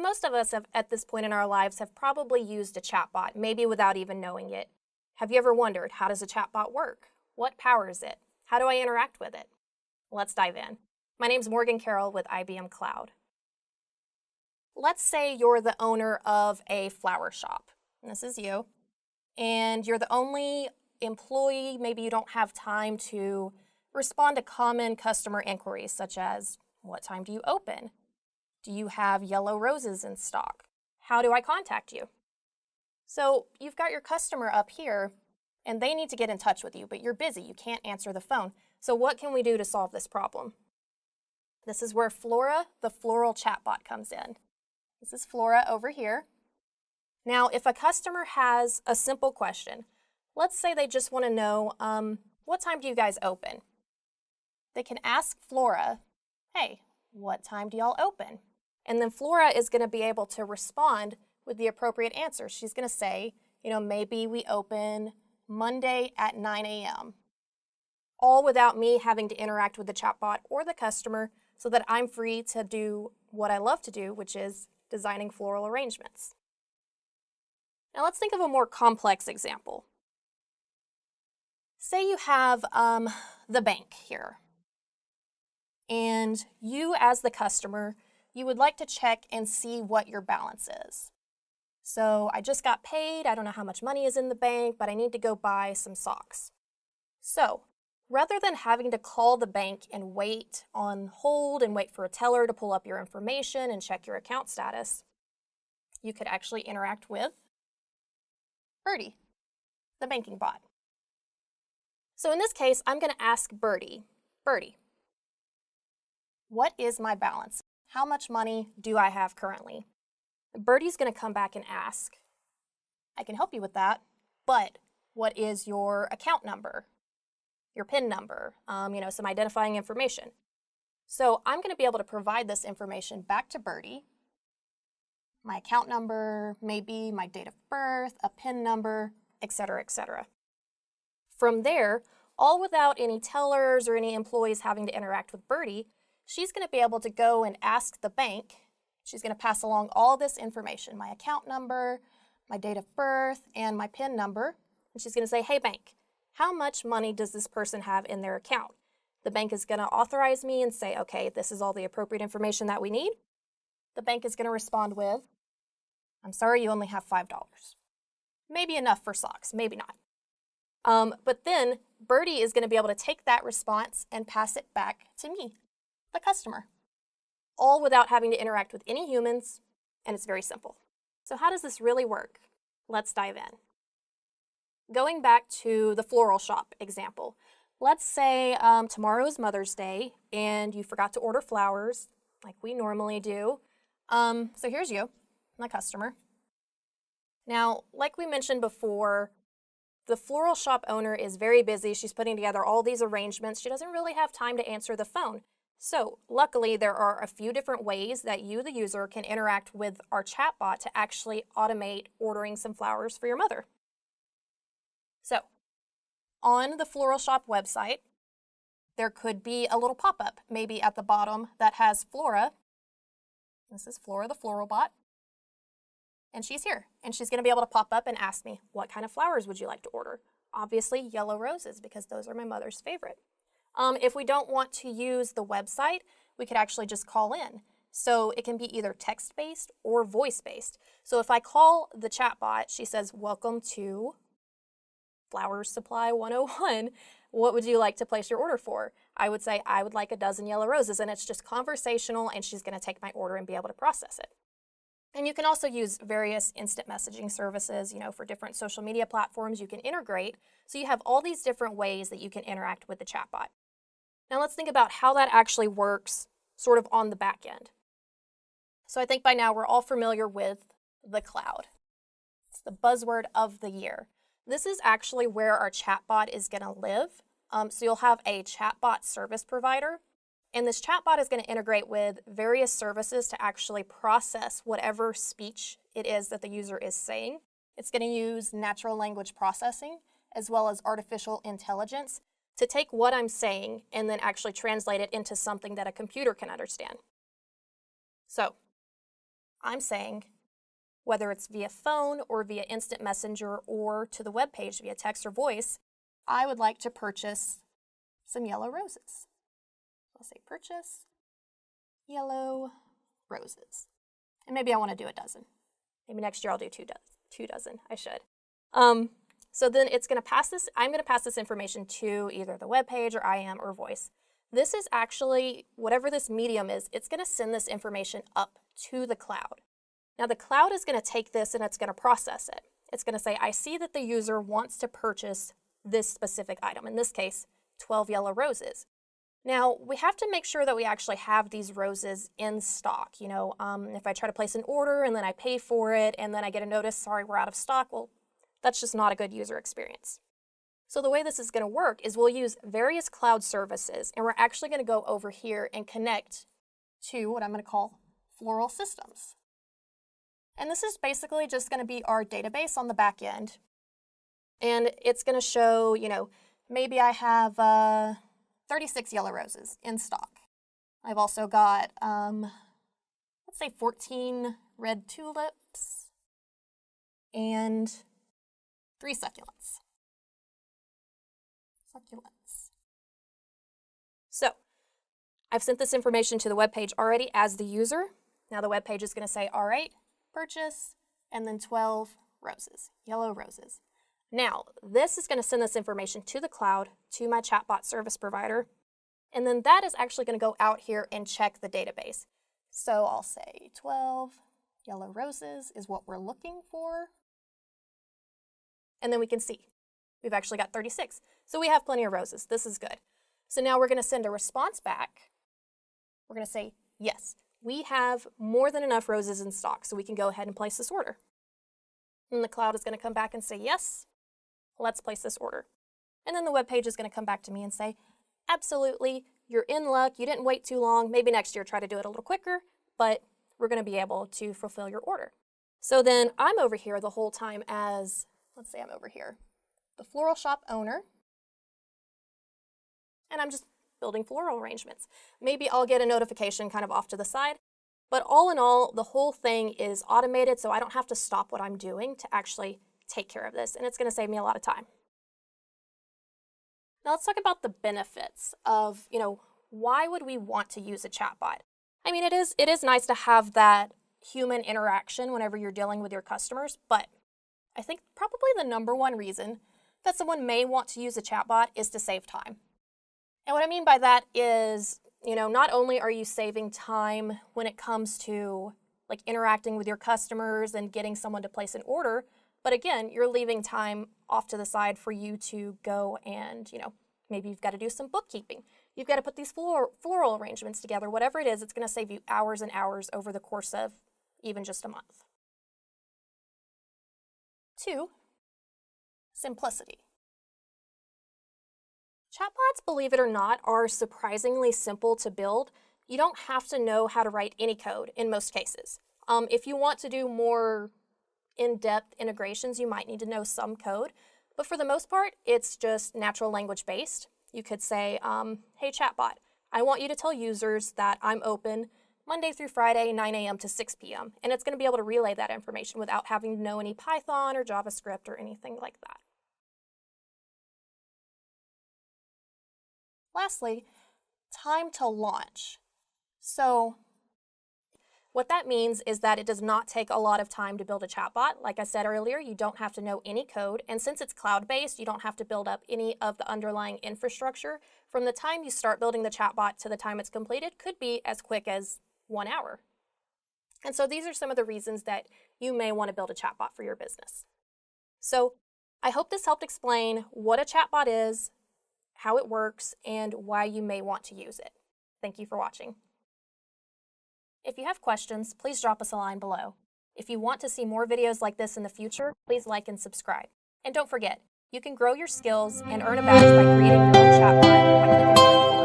most of us at this point in our lives have probably used a chatbot, maybe without even knowing it. Have you ever wondered, how does a chatbot work? What powers it? How do I interact with it? Let's dive in. My name's Morgan Carroll with IBM Cloud. Let's say you're the owner of a flower shop, and this is you, and you're the only employee. Maybe you don't have time to respond to common customer inquiries such as, what time do you open? Do you have yellow roses in stock? How do I contact you? So you've got your customer up here and they need to get in touch with you, but you're busy, you can't answer the phone. So what can we do to solve this problem? This is where Flora, the floral chatbot, comes in. This is Flora over here. Now, if a customer has a simple question, let's say they just want to know, what time do you guys open? They can ask Flora, hey, what time do y'all open? And then Flora is going to be able to respond with the appropriate answer. She's going to say, maybe we open Monday at 9 a.m. All without me having to interact with the chatbot or the customer so that I'm free to do what I love to do, which is designing floral arrangements. Now let's think of a more complex example. Say you have the bank here, and you as the customer, you would like to check and see what your balance is. So I just got paid, I don't know how much money is in the bank, but I need to go buy some socks. So rather than having to call the bank and wait on hold and wait for a teller to pull up your information and check your account status, you could actually interact with Birdie, the banking bot. So in this case, I'm going to ask Birdie, what is my balance? How much money do I have currently? Birdie's going to come back and ask, I can help you with that, but what is your account number, your PIN number, some identifying information. So I'm going to be able to provide this information back to Birdie. My account number, maybe my date of birth, a PIN number, etc., etc. From there, all without any tellers or any employees having to interact with Birdie, she's going to be able to go and ask the bank. She's going to pass along all this information, my account number, my date of birth, and my PIN number. And she's going to say, hey bank, how much money does this person have in their account? The bank is going to authorize me and say, okay, this is all the appropriate information that we need. The bank is going to respond with, I'm sorry, you only have $5. Maybe enough for socks, maybe not. But then Birdie is going to be able to take that response and pass it back to me, the customer, all without having to interact with any humans, and it's very simple. So how does this really work? Let's dive in. Going back to the floral shop example, let's say tomorrow is Mother's Day and you forgot to order flowers like we normally do. So here's you, my customer. Now, like we mentioned before, the floral shop owner is very busy. She's putting together all these arrangements. She doesn't really have time to answer the phone. So luckily, there are a few different ways that you, the user, can interact with our chatbot to actually automate ordering some flowers for your mother. So on the floral shop website, there could be a little pop-up, maybe at the bottom, that has Flora. This is Flora, the floral bot. And she's here, and she's going to be able to pop up and ask me, what kind of flowers would you like to order? Obviously, yellow roses, because those are my mother's favorite. If we don't want to use the website, we could actually just call in. So it can be either text-based or voice-based. So if I call the chatbot, she says, welcome to Flowers Supply 101. What would you like to place your order for? I would say, I would like a dozen yellow roses, and it's just conversational, and she's going to take my order and be able to process it. And you can also use various instant messaging services, for different social media platforms you can integrate. So you have all these different ways that you can interact with the chatbot. Now let's think about how that actually works sort of on the back end. So I think by now we're all familiar with the cloud. It's the buzzword of the year. This is actually where our chatbot is going to live. So you'll have a chatbot service provider, and this chatbot is going to integrate with various services to actually process whatever speech it is that the user is saying. It's going to use natural language processing as well as artificial intelligence to take what I'm saying and then actually translate it into something that a computer can understand. So I'm saying, whether it's via phone or via instant messenger or to the web page via text or voice, I would like to purchase some yellow roses. I'll say purchase yellow roses. And maybe I want to do a dozen. Maybe next year I'll do two dozen. I should. So then it's going to pass this. I'm going to pass this information to either the web page or IM or voice. This is actually, whatever this medium is, it's going to send this information up to the cloud. Now the cloud is going to take this and it's going to process it. It's going to say, I see that the user wants to purchase this specific item. In this case, 12 yellow roses. Now, we have to make sure that we actually have these roses in stock. You know, if I try to place an order and then I pay for it and then I get a notice, sorry, we're out of stock, well, that's just not a good user experience. So the way this is going to work is we'll use various cloud services, and we're actually going to go over here and connect to what I'm going to call Floral Systems. And this is basically just going to be our database on the back end. And it's going to show, you know, maybe I have 36 yellow roses in stock. I've also got, let's say 14 red tulips and 3 succulents. So I've sent this information to the web page already as the user. Now the web page is going to say, all right, purchase, and then 12 roses, yellow roses. Now, this is going to send this information to the cloud, to my chatbot service provider, and then that is actually going to go out here and check the database. So I'll say 12 yellow roses is what we're looking for. And then we can see we've actually got 36. So we have plenty of roses. This is good. So now we're going to send a response back. We're going to say, yes, we have more than enough roses in stock, so we can go ahead and place this order. And the cloud is going to come back and say, yes, let's place this order. And then the web page is going to come back to me and say, absolutely, you're in luck. You didn't wait too long. Maybe next year try to do it a little quicker, but we're going to be able to fulfill your order. So then I'm over here the whole time as, let's say I'm over here, the floral shop owner, and I'm just building floral arrangements. Maybe I'll get a notification kind of off to the side, but all in all, the whole thing is automated, so I don't have to stop what I'm doing to actually take care of this, and it's going to save me a lot of time. Now let's talk about the benefits of, you know, why would we want to use a chatbot? I mean, it is nice to have that human interaction whenever you're dealing with your customers, but I think probably the number one reason that someone may want to use a chatbot is to save time. And what I mean by that is, you know, not only are you saving time when it comes to like interacting with your customers and getting someone to place an order, but again, you're leaving time off to the side for you to go and, you know, maybe you've got to do some bookkeeping. You've got to put these floral arrangements together. Whatever it is, it's going to save you hours and hours over the course of even just a month. 2, simplicity. Chatbots, believe it or not, are surprisingly simple to build. You don't have to know how to write any code in most cases. If you want to do more in-depth integrations, you might need to know some code. But for the most part, it's just natural language based. You could say, hey Chatbot, I want you to tell users that I'm open Monday through Friday, 9 a.m. to 6 p.m. And it's going to be able to relay that information without having to know any Python or JavaScript or anything like that. Lastly, time to launch. So what that means is that it does not take a lot of time to build a chatbot. Like I said earlier, you don't have to know any code. And since it's cloud-based, you don't have to build up any of the underlying infrastructure. From the time you start building the chatbot to the time it's completed could be as quick as 1 hour. And so these are some of the reasons that you may want to build a chatbot for your business. So I hope this helped explain what a chatbot is, how it works, and why you may want to use it. Thank you for watching. If you have questions, please drop us a line below. If you want to see more videos like this in the future, please like and subscribe. And don't forget, you can grow your skills and earn a badge by creating your own chatbot by clicking the link below.